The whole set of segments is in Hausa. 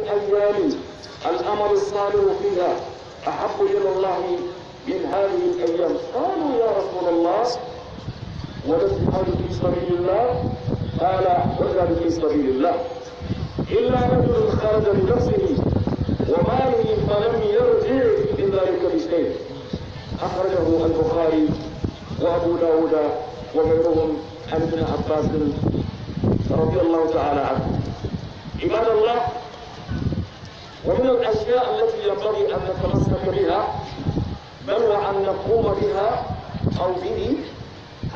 الأيام الأمر الصالح فيها أحب إلى الله من هذه الأيام؟ قالوا يا رسول الله ولا الجهاد في سبيل الله؟ قال والجهاد في سبيل الله إلا رجل خرج بنفسه وماله فلم يرجع من ذلك بشيء. أخرجه البخاري وأبو داود وغيرهم عن ابن عباس رضي الله تعالى عنه. عباد الله، ومن الأشياء التي ينبغي أن نتمسك بها بل وأن نقوم بها أو به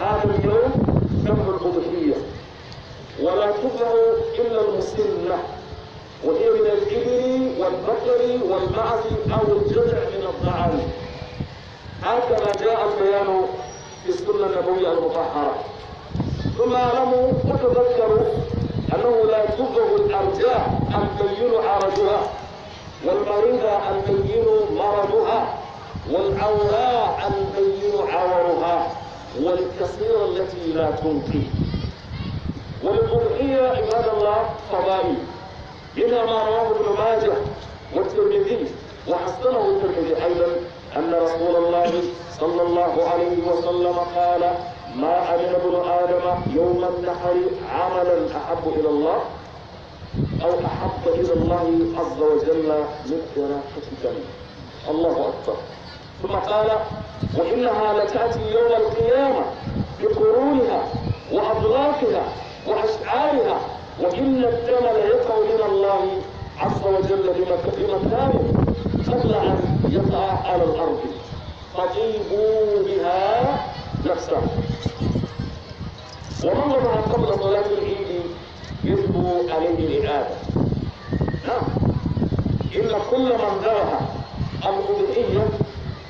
هذا اليوم ذبح الأضحية، ولا تذبح إلا المسنة، وهي من الإبل والبقر والمعز أو الجزع من الطعام. هكذا جاء البيان في السنة النبوية المطهرة. ثم اعلموا وتذكروا أنه لا تذبح الأرجاء البين عرجها، والمريضة البين مرضها، والعوراء البين عورها، والكثير التي لا تنقي. والأضحية عباد الله فضائل، منها ما رواه ابن ماجه والترمذي وحسنه الترمذي أيضا أن رسول الله صلى الله عليه وسلم قال: ما عمل ابن آدم يوم النحر عملا أحب إلى الله أو أحب إلى الله عز وجل من إراقة الدم. الله أكبر. ثم قال: وإنها لتأتي يوم القيامة بقرونها وأضلافها وأشعارها، وإن الدم ليقع من الله عز وجل بمكانه قبل أن يقع على الأرض، فطيبوا بها نفسه. ومن ذبح قبل صلاة العيد يجب عليه الإعادة. نعم، إن كل من ذبح الأضحية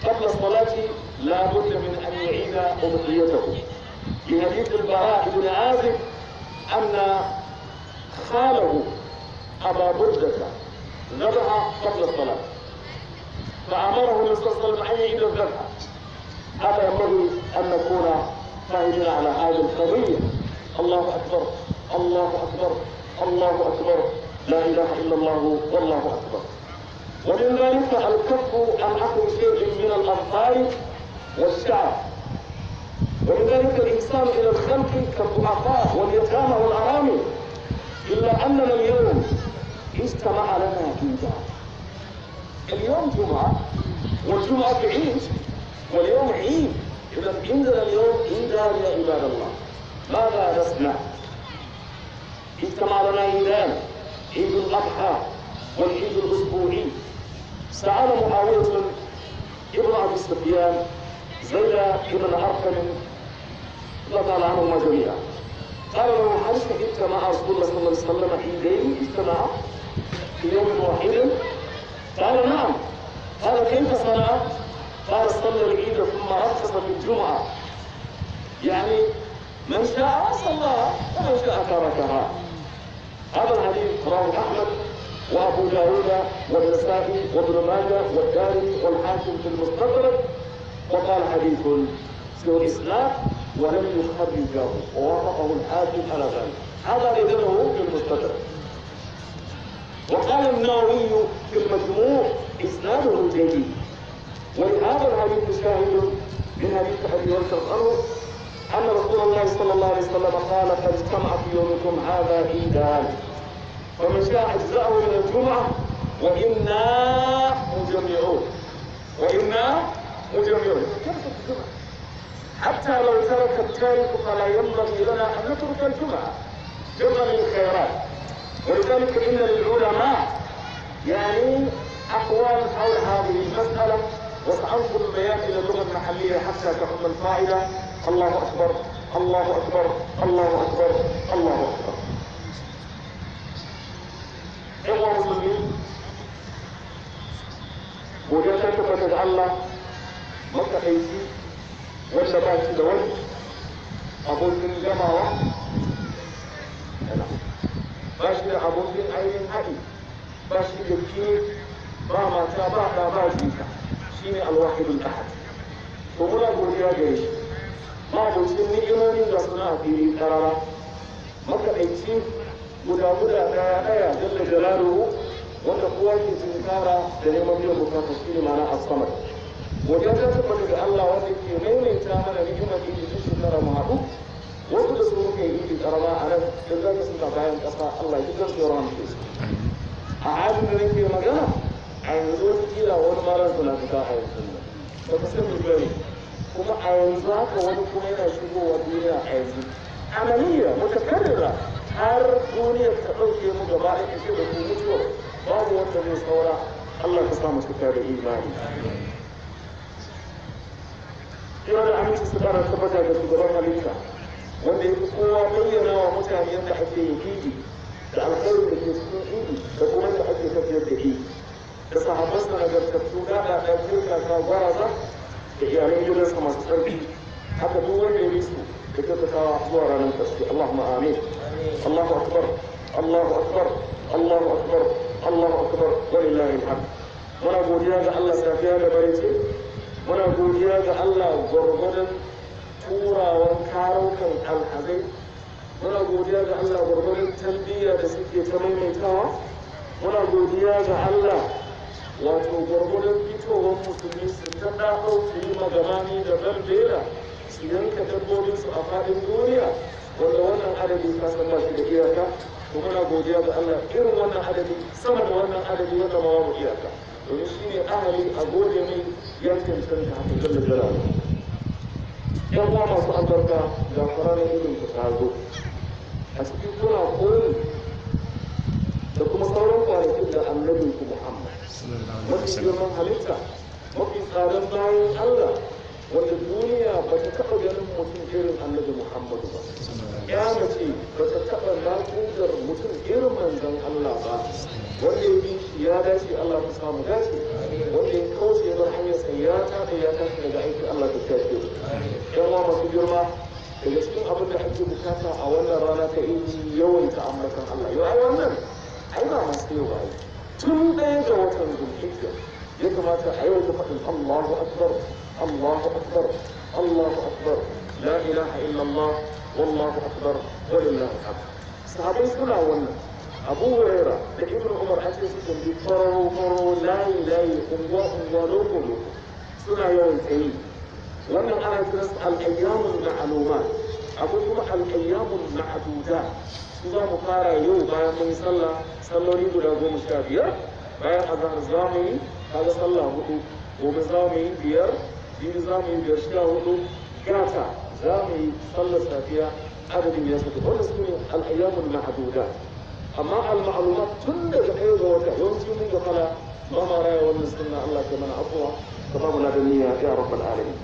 قبل الصلاة لا بد من أن يعيد أضحيته، لحديث البراء بن عازب أن خاله أبا بردة ذبح قبل الصلاة فأمره النبي صلى الله عليه وسلم أن يعيد الذبح. هذا ينبغي أن نكون فاهمين على هذه القضية. الله أكبر، الله أكبر، الله أكبر، لا إله إلا الله والله أكبر. ومن ذلك الكف عن أكل شيء من الأظفار والشعر، ومن ذلك الإحسان إلى الخلق كالضعفاء واليتامى والأرامل. إلا أننا اليوم اجتمع لنا جمعة. اليوم جمعة والجمعة عيد واليوم عيد. إذا عندنا اليوم عيدان يا عباد الله، ماذا نصنع؟ اجتمع لنا عيدان، عيد الأضحى والعيد الأسبوعي. سأل معاوية ابن أبي سفيان زيد بن أرقم رضي الله عنهما جميعا، قال له: هل شهدت مع رسول الله صلى الله عليه وسلم عيدين اجتمعا في يوم واحد؟ قال: نعم. قال: كيف صنع؟ قال: صلى العيد ثم رخص في الجمعة، يعني من شاء صلاها ومن شاء تركها. هذا الحديث رواه أحمد وأبو داود والنسائي وابن ماجه والدارمي والحاكم في المستدرك، وقال حديث ذو إسناد ولم يخرجه، ووافقه الحاكم على ذلك. هذا إذنه في المستدرك. وقال النووي في المجموع إسناده جيد. ولهذا الحديث شاهد من حديث أبي هريرة أن رسول الله صلى الله عليه وسلم قال: قد اجتمع في يومكم هذا عيدان، فمن شاء أجزأه من الجمعة وإنا مجمعون. وإنا مجمعون. حتى لو ترك التارك فلا ينبغي لنا أن نترك الجمعة جمعا للخيرات. ولذلك إن للعلماء يعني أقوال حول هذه المسألة، وسأنقل البيان إلى اللغة المحلية حتى تكون الفائدة. الله أكبر، الله أكبر، الله أكبر، الله أكبر. إخوة المسلمين، godiya ta tabbata ga Allah makaɗaici wanda ba shi da wani abokin gamawa, ba shi da abokin ainihin haɗi, ba shi da ke ba mata ba ɗa ba jika, shi ne alwahidul ahad. To muna godiya gare shi, ma abokin ni'imomin da suna a fili ƙarara, makaɗaici guda ɗaya jalla jalaluhu, wanda kowa ke tunkara da neman biyan bukata shi ne ma'ana as-samad. Godiya ta tabbata ga Allah wanda ke maimaita mana ni'imar idi ta shekara mu haɗu. Wasu da su muke idi karama a nan da za ka suna bayan ƙasa Allah ya zan tsoro mu su. A halin da nake magana a yanzu kila wani marar suna fita a yanzu nan. Ba ka san bane kuma a yanzu haka wani kuma yana shigowa duniya a yanzu. Amaliya mutakarrira har duniyar ta ɗauke mu gaba ɗaya ita da ku mutuwa babu wanda zai saura Allah ka sa mu cika da imani. Kira da aminci su ƙara tabbata da shugaban halitta wanda ya fi kowa bayyana wa mutane yadda ake yin idi da alkhairin da ke cikin idi da kuma yadda ake tafiyar da idi da sahabbansa nagartattu da ɗaɗa jirka ta gwaraza da iyalan gidansa masu tsarki haka duk wanda ya bi su da kyautatawa zuwa ranar ƙarshe Allahumma amin. Allahu akbar Allahu akbar Allahu akbar Allahu akbar walillahi alhamd. Muna godiya ga Allah safiya da barece, muna godiya ga Allah gwargwadon turawan karaukan alhazai, muna godiya ga Allah gwargwadon tarbiyya da suke ta maimaitawa, muna godiya ga Allah wato gwargwadon fitowar musulmi su ta ɗaɗau su yi magamani da barbera su yanka dabbobinsu a faɗin duniya wanda wannan adadi ka san ba shi da iyaka. to muna godiya ga Allah irin wannan adadi sama da wannan adadi wanda ma babu iyaka domin shi ne ahali a gode mai ya cancanta haka jalla jalala. Yan uwa masu albarka ga faranin irin ku ta zo a cikin kuna koyi da kuma sauran kwanakin da annabin ku Muhammad mafi girman halitta mafi tsadan bayan Allah wanda duniya ba ta taɓa ganin mutum irin annabi Muhammadu ba. Ya mace ba ta taɓa naƙudar mutum irin manzon Allah ba. Wanda ya bi shi ya dace Allah ta samu dace. Wanda ya kauce ya bar hanyar sai ya tafi ya tashi daga aiki Allah ta tafi. Yan uwa masu girma daga cikin abin da ake bukata a wannan rana ta idi yawaita ambatan Allah. Yau ai wannan ai ba masu yau ba. Tun ɗaya ga watan Zulhijja ya kamata a yawaita faɗin Allahu Akbar. الله أكبر الله أكبر لا إله إلا الله والله أكبر ولله الحمد. صحابي سنة ونا أبو هريرة ابن عمر أجلس في فرو لاي لوكو سنة يوم كريم وأنا أنا أدرس الأيام المعلومات أقول لكم الأيام المعدودات سوى مقارا يوم بعد من صلى يقول أبو مشابير بعد أذان زامي هذا صلى ومزامي بير biyu za mu yi biyar shida hudu gata za mu yi sallar safiya adadin ya saka wanda su ne al'ayyamun ma'aduda amma al-ma'lumat tun daga ɗaya ga wata yawanci mun ga fala ba ma raya wannan sunna Allah ke mana afuwa ka ba mu na da niyya ya rabbal alamin.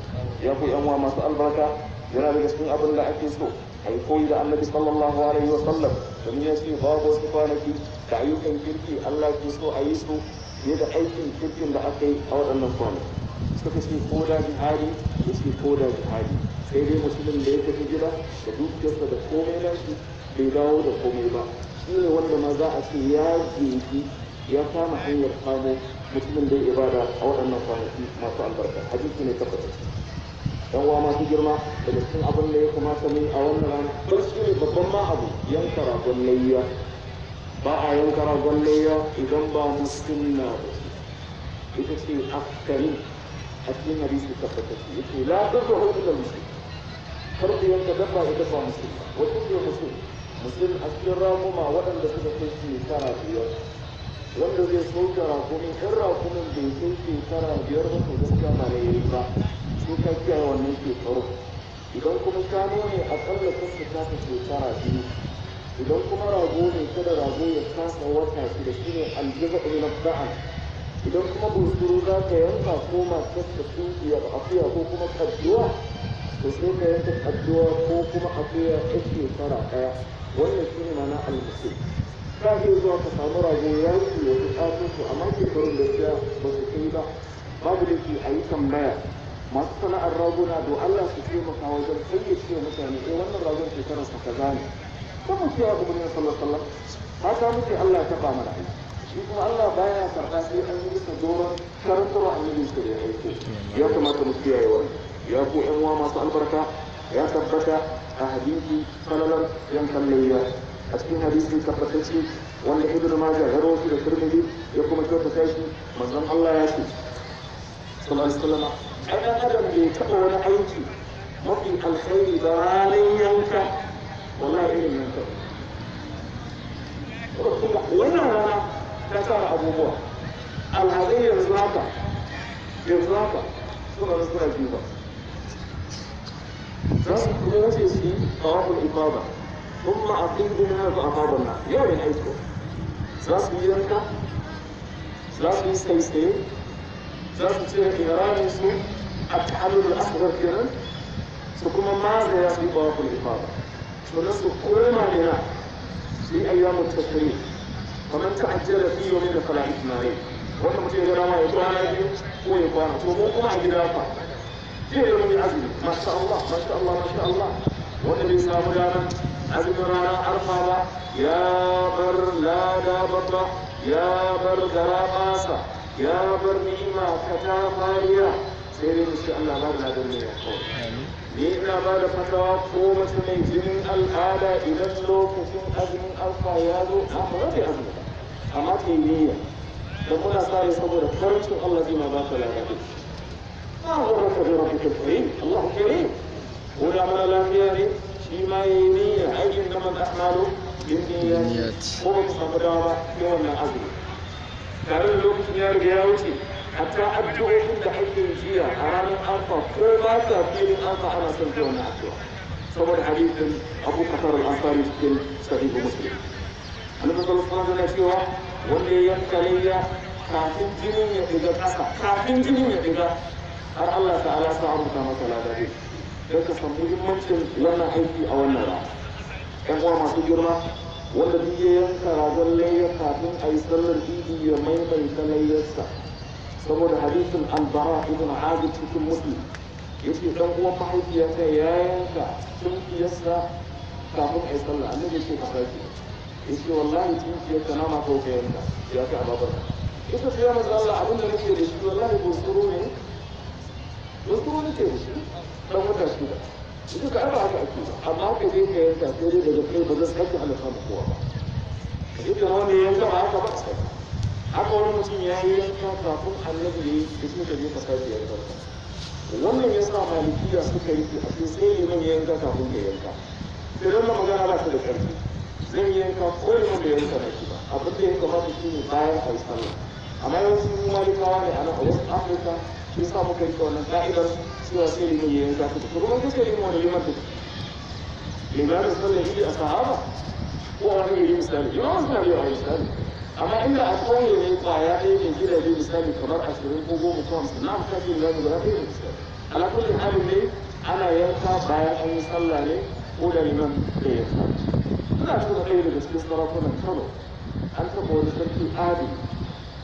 Ya ku yan uwa masu albarka yana daga cikin abin da ake so a yi koyi da annabi sallallahu alaihi wa sallam domin ya ce babu wasu kwanaki da ayyukan kirki Allah ke so a yi su fiye da aikin kirkin da aka yi a waɗannan kwanaki. Suka ce ko da jihadi ya ce ko da jihadi sai dai mutumin da ya tafi gida da dukiyarsa da komai nashi bai dawo da komai ba shi ne wanda ma za a ce ya jeji ya kama hanyar kamo mutumin da ya ibada a waɗannan kwanaki masu albarka hadisi ne tabbata. Yan uwa masu girma daga cikin abin da ya kamata mu yi a wannan rana don shi ne babban ma abu yanka ragon layya. Ba a yanka ragon layya idan ba musulna ba ita ce afkari a cikin hadisi tabbatacce yake la dabba hu illa muslim kar ku yanka dabba ita ba muslim wato ke muslim a cikin ramuma waɗanda suka kai shekara biyar wanda zai soke rakumin ɗan rakumin bai kai shekara biyar ba to gaskiya ba na yi ba su ka kiyaye wannan shekaru. Idan kuma shanu ne akalla kasa ta shekara biyu idan kuma rago ne kada rago ya kasa wata shida shine aljaza min al-da'an. Idan kuma bunsuru za ka yanka ko matar ta tunkiyar akuya ko kuma kadduwa to sai ka yanka kadduwa ko kuma akuya ta shekara ɗaya wannan shi ne mana al-musul. Ka iya zuwa ka samu rago ya yi wasu ƙato su amma shekarun gaskiya ba su kai ba babu da ke a yi tambaya masu sana'ar raguna do Allah su taimaka wajen fayyace mutane wannan ragon shekararsa kaza ne kuma ce ya kuma ne sallallahu alaihi wasallam haka muke Allah ya taɓa mana aiki. Shi kuma Allah baya karɓa sai an yi bisa doron karantarwa annabin sa da ya aiko. Ya kamata mu kiyaye wannan. Ya ku ƴan uwa masu albarka ya tabbata a hadisi salalar yankan layya. A cikin hadisi tabbatacce wanda Ibn Majah ya rawaito da Tirmidhi ya tashi manzon Allah ya ce sallallahu alaihi wasallam ai dan adam bai taɓa wani aiki mafi alkhairi ba ranar yanka wallahi irin yanka wannan rana ta tsara abubuwa alhazai yanzu haka suna da suna biyu ba za su kuma wuce su yi tawaful ifada kuma a fi bin haka a fadon na yau ne aiko za su yi yanka za su yi tsaye za su cire ihramin su a tahallul asghar kenan su kuma mazaya su yi tawaful ifada sannan su koma mina su yi ayyamun tashrik kamar ta'ajjala fi yawmin fala ithma alayh wanda mutum ya gana ma ya kwana biyu ko ya kwana to mu kuma a gida fa jiya da mun yi azumi masha Allah wanda bai samu ranar azumin ranar arfa ba ya bar lada babba ya bar garabasa ya bar ni'ima ta fariya sai dai insha Allah ba da ladan ne ya kawai ni ina ba da fatawa ko mace mai jinin al'ada idan lokacin azumin arfa ya zo na ba zai azumi ba amma ta yi niyya don muna sare saboda farcin Allah zai ma ba ka ladan ما غرك بربك الكريم الله كريم ولا من لا فيني شي ما يني أي إنما الأعمال بالنيات هو مصطفى يوم العزم كان الوقت يرجع يوتي حتى أبدو كل حد فيها أرام أنفا وما تفيل أنفا أنا سنتون أبدو صبر حديث أبو بكر الأنصاري في صحيح مسلم أنا بقول صلى الله عليه وسلم واللي ينكلي كافين جنين يبقى har Allah ta'ala sa rubuta masa ladari don ka san muhimmancin wannan aiki a wannan rana ƴan uwa masu girma wanda duk ya yanka ragon layya kafin a yi sallar idi ya maimaita layyarsa saboda hadisin albara ibn azib cikin muslim yace dan uwan mahaifiyarsa ya yanka tunkiyarsa kafin a yi sallah annabi ce ka sake yace wallahi tunkiyarsa na ma ko ka yanka ya ka ababar ita sai ya manzo Allah abin da nake da shi wallahi buskuru ne wasu nake da shi dan wata shida ita ka ba haka ake ba amma ka je ka yanka sai dai daga kai ba zai sake halatta ma kowa ba ita wani yanka ba haka ba sai haka wani mutum ya yi yanka kafin annabi ya yi da shi ka je ka sake yanka wannan ya sa malikiya suka yi a cikin sai liman ya yanka kafin ya yanka sai dan magana ba ta da ƙarfi zan yanka ko liman da yanka na shi ba abin da ya kamata shi ne bayan a yi sallah amma yawancin malikawa ne a nan a wasu afirka shi sa muka rika wannan ka'idar cewa sai liman ya yanka ta to kuma kusa liman wani liman ta liman da sallar idi a sahaba ko a wani gari misali liman suna biyu a misali amma inda a kauye ne kwaya ɗaya ne gidaje misali kamar 20 ko 10 ko 50 na muka ce liman guda ɗaya ne misali ala kulli halin ne ana yanka bayan an yi sallah ne ko da liman da ya yanka ina tuna ɗaya daga cikin sarakunan Kano an taɓa wani sarki adi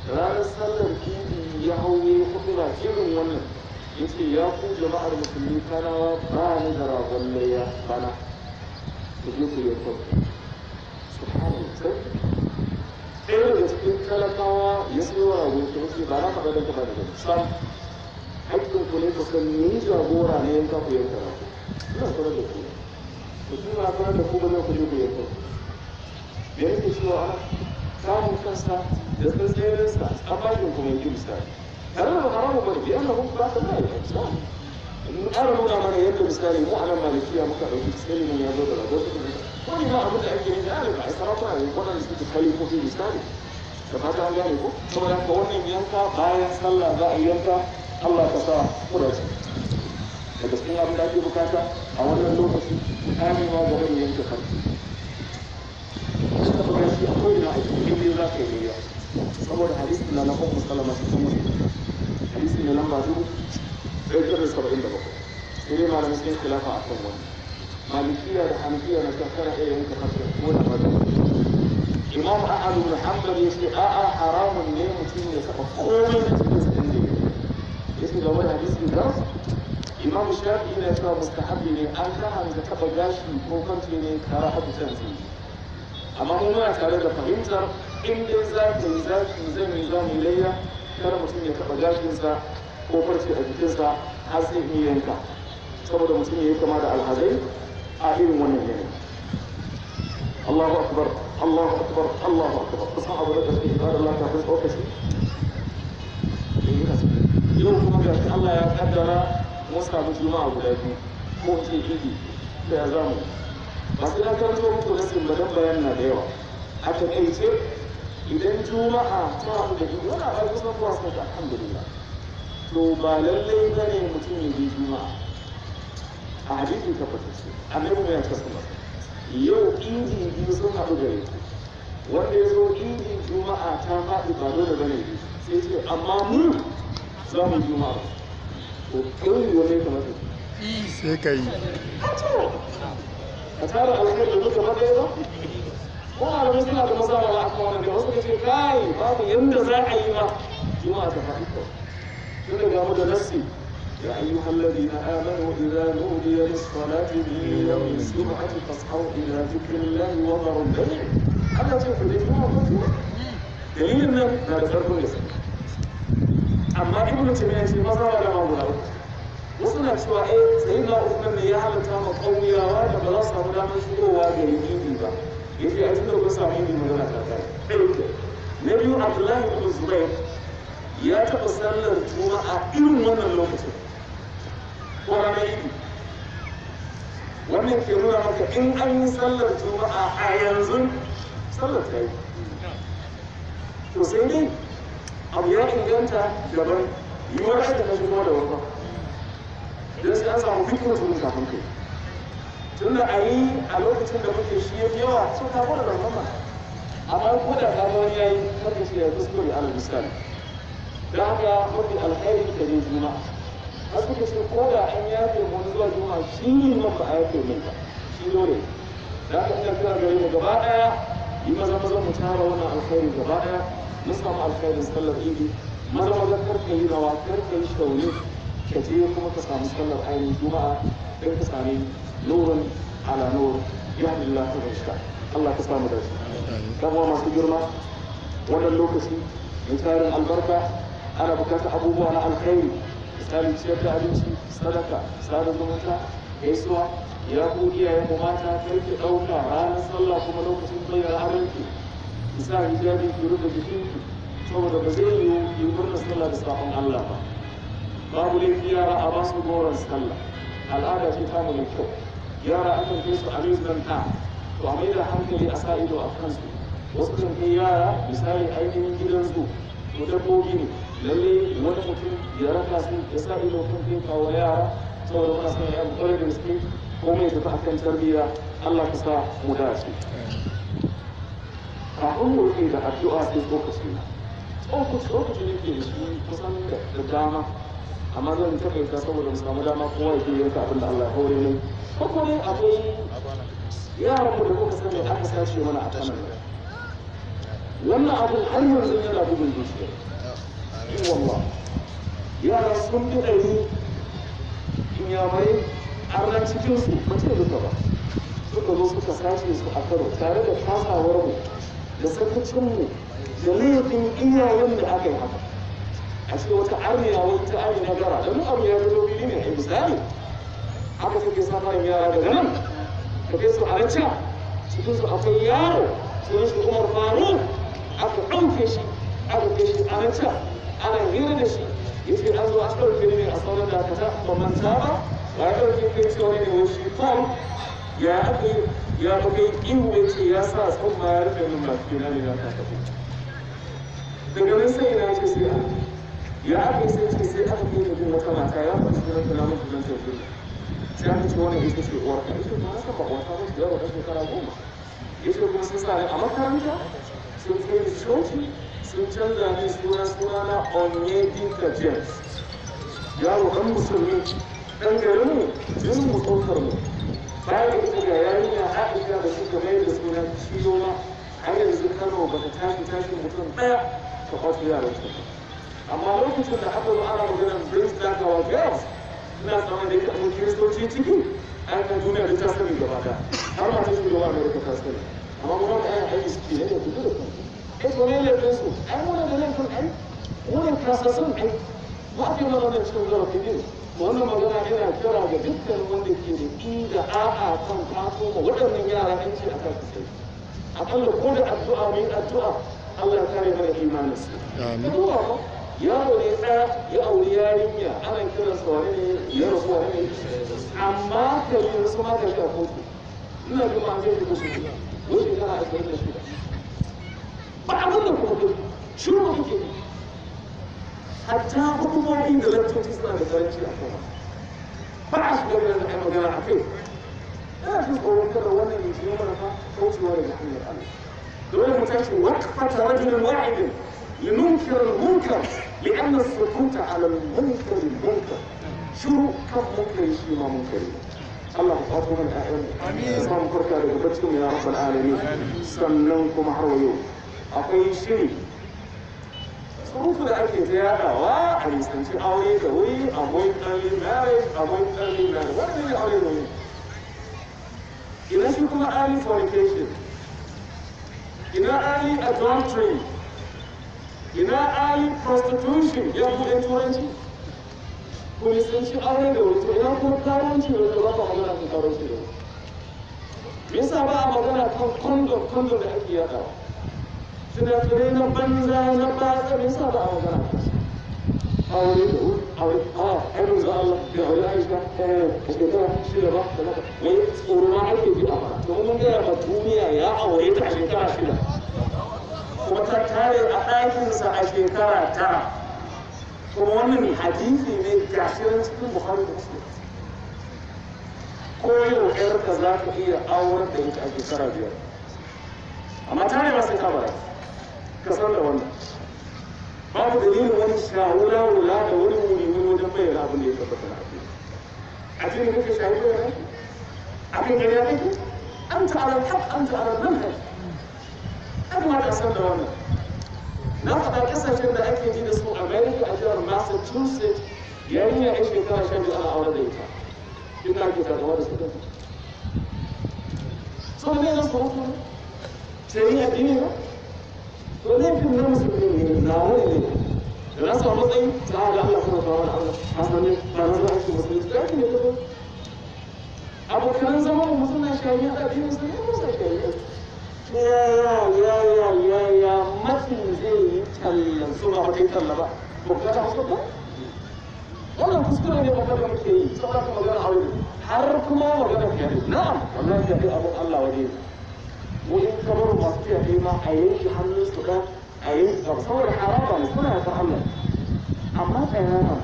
ranar sallar idi ya hauye kudura irin wannan ya ce ya ku jama'ar musulmi kanawa ba ni da ragon layya bana ku je ku yanka subhanallah sai ɗaya daga cikin talakawa ya sayo rago ta wuce ba na faɗa da kuma da gani sam haƙƙin ku ne ku san ni jagora ne yanka ku yanka rago ina sanar da ku mutum na sanar da ku ba zai ku je ku yanka da yake cewa ana samun kansa da tsirrinsa a bakin kuma yanki misali tare da haramu bane biyan na hukun ba ta da ya misali in ƙara nuna mana yadda misali mu a nan malikiya muka ɗauki tsiri mun ya zo da rago su kuma wani ma abin da ake yi da alika a sarakuna ne waɗanda suke kalifofi misali da fata an gane ko saboda haka wannan yanka bayan sallah za a yanka Allah ka sa kudaci daga cikin abin da ake bukata a wannan lokaci kamewa ga wani yanka farko suka buga shi akwai na aiki inda za ka yi niyya saboda hadisi na na ummu salama cikin muslim hadisi ne lamba 177 sai dai malamin sun khilafa a kan wani malikiya da hanafiya na kakara iya yanka farko ko da fata imam ahmad bin hanbal yace a'a haramun ne mutum ya saba komai da cikin sa inda yace ga wani hadisi da imam shafi'i ne ya mustahabi ne an karanta taba gashi ko kanti ne karahatu tanzi amma mu muna tare da fahimtar in dai za ka yi zaki zan yi zamu layya kar mutum ya taɓa gashinsa ko farce a jikinsa har sai in yanka saboda mutum ya yi kama da alhazai a irin wannan yanayi Allahu akbar Allahu akbar Allahu akbar kusan abu da ƙarfi ibadar Allah kafin tsokaci kaddara mun samu juma'a guda biyu ko ce idi da ya zamu ba sai na karanto muku nasin ba dan bayan na da yawa a takaice idan juma'a ta haɗu da idi wani abu kusan kuwa sun ta alhamdulillah to ba lallai bane mutum ya je juma'a a hadisi ta fatace annabi ya ce kuma yau idi biyu sun haɗu gare ku wanda ya zo idi juma'a ta faɗi ba dole bane sai ce amma mu za mu juma'a to kai wani kamar sai ka yi a tara alkhairi da duka madai ba ko malamai suna da mazawa a kan wannan da wasu ka ce kai babu yanda za a yi ba juma'a ta faɗi ko tun daga mu da nassi يا أيها الذين آمنوا إذا نودي للصلاة من يوم الجمعة فاسعوا إلى ذكر الله وذروا البيع. هذا شوف الإجماع مطلوب. دليل هذا فرق الاسم. أما ابن تيمية في مظهر لما هو وصلنا شوى سيدنا عثمان يا عم تام قوية واجب خلاص هم لا مشهور واجب يجيبي بقى. يجي أجل بس عميني من هنا كذا. نبي عبد الله بن الزبير ya taɓa sallar juma'a irin wannan lokacin ko ranar idi wannan ke nuna maka in an yi sallar juma'a a yanzu sallar ta yi to sai dai abu ya inganta daban yiwuwar aika ta shigo da wata don sai an samu fikin tun kafin kai tun da a yi a lokacin da muke shi ya fi yawa sun kafo da zarfama amma ko da kamar ya yi karka shi ya kuskure ala misali da haka mafi alkhairi da ne juma'a har suka ce ko da an yafe mu zuwa juma'a shi ne man ba a yafe min ba shi dole da haka ina kira gare mu gaba daya yi maza mu tara wannan alkhairi gaba daya mun samu alkhairin sallar idi maza karka yi rawa karka yi shauni ka je kuma ka samu sallar ainihin juma'a don ka sami nurun ala nur ya lillahi wa shika Allah ka samu da shi dan uwa masu girma wannan lokaci mai tarin albarka ana bukatar abubuwa na alkhairi misali ciyar da abinci sadaka sada zumunta gaisuwa ya ku iyayen mu mata karki ɗauka ranar sallah kuma lokacin bayyana adalci ki sa hijabi ki rufe jikinki saboda ba zai yiwu ki murna sallah da sabon Allah ba babu laifi yara a ba su goron sallah al'ada ce ta mai kyau yara akan kai su amusement park to a mai da hankali a sa ido a kansu wasu kan kai yara misali ainihin gidan zu to dabbobi ne lalle wani mutum ya raka su ya sa ido kan kai kawo yara saboda muna son ya kwarai da gaske ko mai tafi akan tarbiyya Allah ka sa mu dace kafin mu rufe da addu'a sai tsokaci na tsokaci ne ke da shi kusan da dama amma zan taƙaita saboda mu samu dama kowa ya ke yanka abin da Allah ya haure mai ko ne akwai yaran mu da kuka sani aka sace mana a kanan wannan abin har yanzu yana bugun zuciya wallah yara sun fi ɗari inyamurai arnan cikinsu ba ce duka ba suka zo suka sace su a karo tare da kasawar mu da sakacinmu da laifin iyayen da aka yi haka a ce wata arniya wata arniya gara da mu abu ya zo biyu ne a misali haka suke safarin yara daga nan ka kai su a rancina cikinsu akwai yaro sunan shi Umar Faruk aka ɗauke shi aka kai shi a rancina ana hira da shi yace an zo a ɗauke ne a sauran da aka ta ba manta ba ya ɗauke kai cewa ne wa shi fam ya aka ya buga ihu ya ce ya sa tsumma ya rufe min baki na ne na ta tafi daga nan sai na ce sai an ya aka sai ce sai aka kai da bin wata mata ya faɗi sunan ta namun sunan ta fi sai aka ce wannan ita ce uwar ka ita ba haka ba wata ba su yawa ɗan shekara 10 ya ce kuma sun sa ne a makaranta sun kai da coci sun canza ne suna na Onyedika James yaro ɗan musulmi ɗan garin mu jinin mu ɗaukar mu bayan da ita ga yarinya Aisha da suka mai da suna Shiloma har yanzu Kano ba ta tashi mutum ɗaya ta kwato yaran su amma lokacin da aka zo ana maganar Prince Dakawa Girls ina tsaman da ita abin kiristoci ciki an kan duniya da ta sani gaba ɗaya har ma ta shi gaba Amerika ta sani amma mu wanda ayan aiki suke ne da kudu da kansu kai ko ne laifin su ai wannan da laifin ai wannan kasasun ai ba a fi mana wannan cikin zarafi ne wannan magana yana kira ga dukkan wanda ke da inda a'a kan taso ma waɗannan yara an ce a kan sai akalla ko da addu'a mai addu'a Allah ya kare mana imanin su amin yaro ne ɗaya ya auri yarinya ana kiransa wani ne ya rasu wani ne amma kalli su ma kalli a kotu ina jin ma zai fito su wani shekara 26 ba abin da kuma kai shiru ma kuke hatta hukumomi da lantarki suna da karanci a kuma ba a shiga da ɗan magana a kai ina jin tsoron kada wannan ya shiga mana fa kaucewa daga hanyar Allah dole mu tashi waqfata rajulin wahidin لننكر المنكر لأن السكوت على المنكر المنكر شو كم منكر شيء ما منكر الله أكبر من أعلم اسمع منكرك لقبتكم يا رب العالمين سننكم حرويو أقول شيء صروف الأكل زيادة واحد يستنشي أولي دوي أبوي تالي مارج أبوي تالي مارج what do you أولي دوي إذا شو كما early fornication إذا early adultery ina early prostitution ya buɗe turanci ko nisanci aure da wuri ina kuma karanci da wata ba magana kan karanci da wuri me yasa ba a magana kan kondom da ake yaɗa sinadarai na banza na batsa me yasa ba a magana kan aure da wuri aure ainihin za Allah da aure aisha a shekara shida ba da maka wai tsoro ma ake bi a fara domin mun gaya ma duniya ya aure ta a shekara shida wata tare a ɗakinsa a shekara 9 kuma wannan hadisi ne gashirin cikin Bukhari da Muslim ko yau ƴarka za ka iya auren da ita a shekara 5 amma tare ba sai ka bara ka san da wannan babu dalilin wani shawula wula da wani wuri wajen bayyana abin da ya tabbata na addini kake shawula ne abin da ya kake anta ala al-haq anta ala al-manhaj kuma da san da wannan na faɗa ƙasashen da ake ji da su America a jihar Massachusetts yarinya ya shekara 12 ana aure da ita ina ake karɓa da su da so ne na surutu ne sai yi addini ba to laifin na musulmi ne na wani ne da na samu matsayi ta da Allah kuma ta wani Allah a sanin ba na za a shi musulmi da ake ne ta abokan zama mutum na shayi a addinin sa ne musa shayi ya matsin zai yi tallan su ba ta yi talla ba ba ta hausa ba wannan kuskure ne magana muke yi saboda ka magana aure har kuma magana fiye na'am wallahi fiye abun Allah waje mu in kamar masu fiye ma a yanki hannun su da a yanki ba saboda haraba ne suna yakar Allah amma tsaya na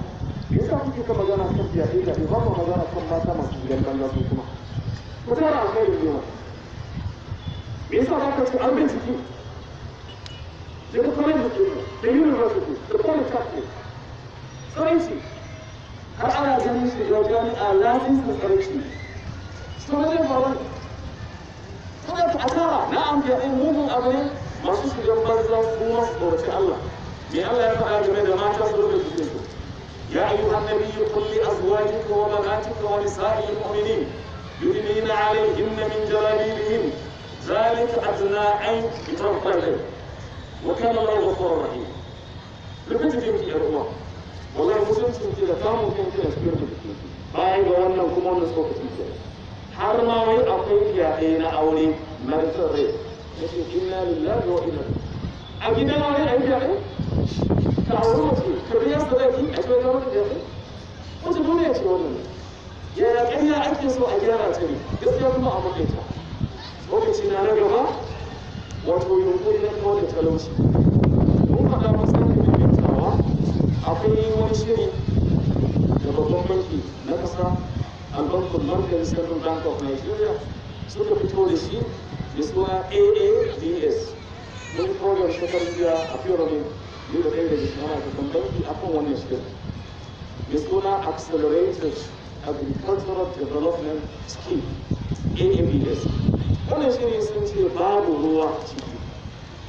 yasa kuke ka magana kan fiye da ba mu magana kan mata masu gidan banza su kuma ku tara alkhairi ne me yasa ba ka ci an bincike daga college da university da polytechnic tsaranci har ana ganin shi da jami'a lafiya da tsaranci to ne ba wani kuma ta asara na'am da ai mugun abu ne masu shigan banza kuma tsoraci Allah me Allah ya faɗa game da mata su rubuta cikin su ya ayyuhan nabiyyu qul li azwajika wa banatika wa nisa'il mu'minin yudnina 'alayhinna min jalabibihin ذلك أدنى أن يترك عليه وكان الله غفورا رحيما. لكنت تمشي يا الله والله مسلم تمشي لكام ممكن تسبير بكتير. باي بوانا كمان نسوق تمشي. حرما وي أقيم يا أين أولي مرسل لكن إنا لله وإنا أجينا عليه أي جاهل كأولوتي كبير صدقي أجمل يوم الجاهل وتقول يا شيخنا يا كأني أجلس وأجانا تري يصير ما أمريكا lokaci na gaba wato yunkuri na kawo da talauci mun faɗa matsayin da yantawa akwai wani shiri da babban banki na ƙasa albankul markaz central bank of Nigeria suka fito da shi da suna AADS mun program shekarar jiya a pyramid ne da ɗaya daga cikin ma'aikatan banki akan wannan shirin da suna accelerated agricultural development scheme AADS wannan shirin sun ce babu ruwa ciki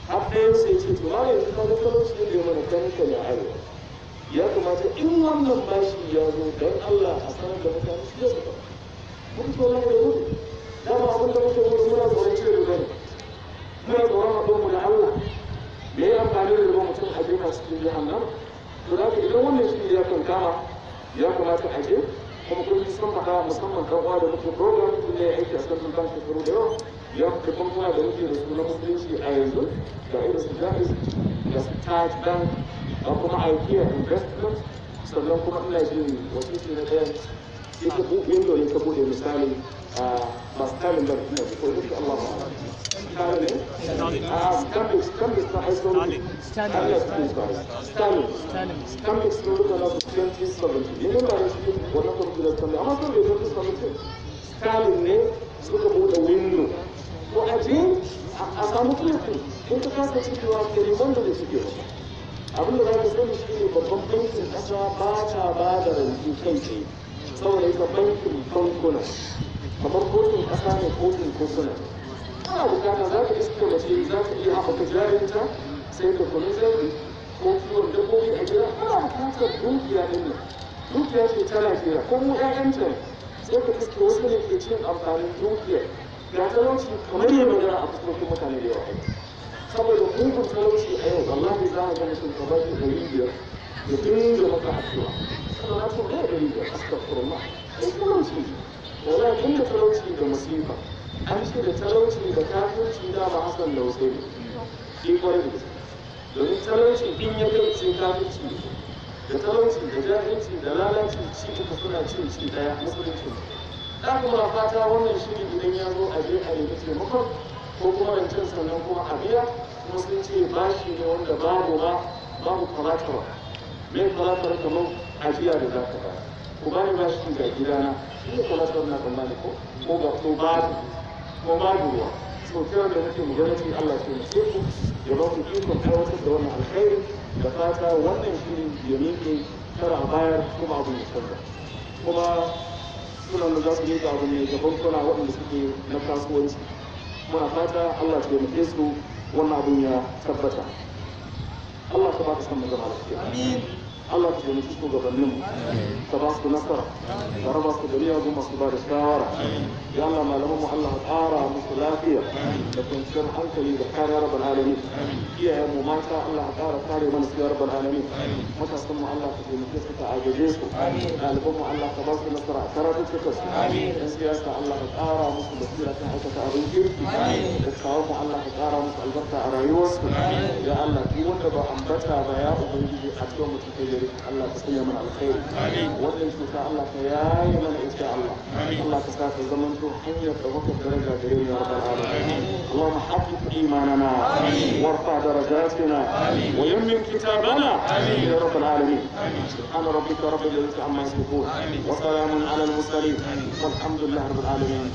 har ɗaya sai ce to ma yanzu ka ga talauci da mana kanka da arewa ya kamata in wannan bashi ya zo don Allah a sanar da mutane su da suka mun to na da gudu dama abin da muke gudu muna tsoron cire riba ne muna tsoron haɗuwar mu da Allah me ya amfani da riba mutum a jefa cikin jahannama to da idan wannan shiri ya kan kama ya kamata a je kuma kun yi sun faɗa musamman kan uwa da muke program tun ne aiki a central bank shekaru da yawa ya fi bankuna da muke da su na musulunci a yanzu ga irin su jaiz da su taj bank ga kuma IKEA investment, sannan kuma ina jin wasiki na ɗaya sai ka buɗe window ne ka buɗe misali ba Stalin ba ina ji ko insha Allah ba Stalin Stalin na aiso Stalin sun rubuta na 2017 ne ba da cikin wannan kwamfutar Stalin amma sun rubuta 2017 Stalin ne suka buɗe window ko aje a samu kulafin in ka kasa cikewa ke riban da suke abinda za ka sani shi ne babban bankin ƙasa ba ta ba da rance kai tsaye saboda ita bankin bankuna kamar kotun ƙasa ne kotun kotuna ana bukata za ka iska mace za ka iya haɓaka jarinta sai ka kunu zai ko kiwon dabbobi a gida ana bukatar dukiya ɗin nan dukiya ce ta lafiya ko mu ƴaƴanta sai ka iska wasu ne ke cin amfanin dukiya ga talauci kamar yi magana a fuskokin mutane da yawa saboda mugun talauci a yau wallahi za a ga mutum ka ba shi $500 ya dinga maka addu'a sannan na so ɗaya $500 astaghfirullah sai talauci wala tun da talauci da musifa an ce da talauci da kafirci da ba hasan da wasu ne shi kwarai da gaske domin talauci in ya kai sai kafirci da talauci da jahilci da lalaci ci uku suna cin ci ɗaya musulunci da kuma fata wannan shiri idan ya zo a je a nemi taimakon ko kuma rancen sannan kuma a biya kuma sun ce bashi ne wanda babu kwalatar mai kwalatar kamar ajiya da za ka ba ku bani bashi ga gidana shi ne kwalatar na tsammani ko ga ko babu ruwa so kira da muke gwamnati Allah ke mace ku ya ba ku ikon aiwatar da wannan alkhairi da fata wannan shiri ya miƙe kara a bayar kuma abu ya canza kuma sunan da za su yi abu ne ga bankuna waɗanda suke na kasuwanci muna fata Allah ya taimake su wannan abin ya tabbata Allah ka ba ka san magana lafiya Allah ka taimake su gabanin mu ka ba su nasara ka raba su da miyagun masu ba da shawara ya Allah malaman mu Allah ka ƙara musu lafiya da kwanciyar hankali da kare rabbal alamin iyayen mu mata Allah ka ƙara kare mana su ya rabbal alamin matasan mu Allah ka taimake su ka agaje su ɗaliban mu Allah ka ba su nasara a karatuttuka su ɗan siyasa Allah ka ƙara musu basira kan aikata abin kirki da kawo mu Allah ka ƙara musu albarka a rayuwarsu ya Allah duk wanda ba ambata ba ya ubangiji addu'a mu take gare Allah ka sanya mana alkhairi wannan cuta Allah ka yaye mana insha Allah Allah ka sa ta zaman to hanyar ɗaukar daraja gare mu ya rabbal alamin اللهم حقق إيماننا وارفع درجاتنا ويمن كتابنا يا رب العالمين سبحان ربك رب العزة عما يصفون وسلام على المرسلين والحمد لله رب العالمين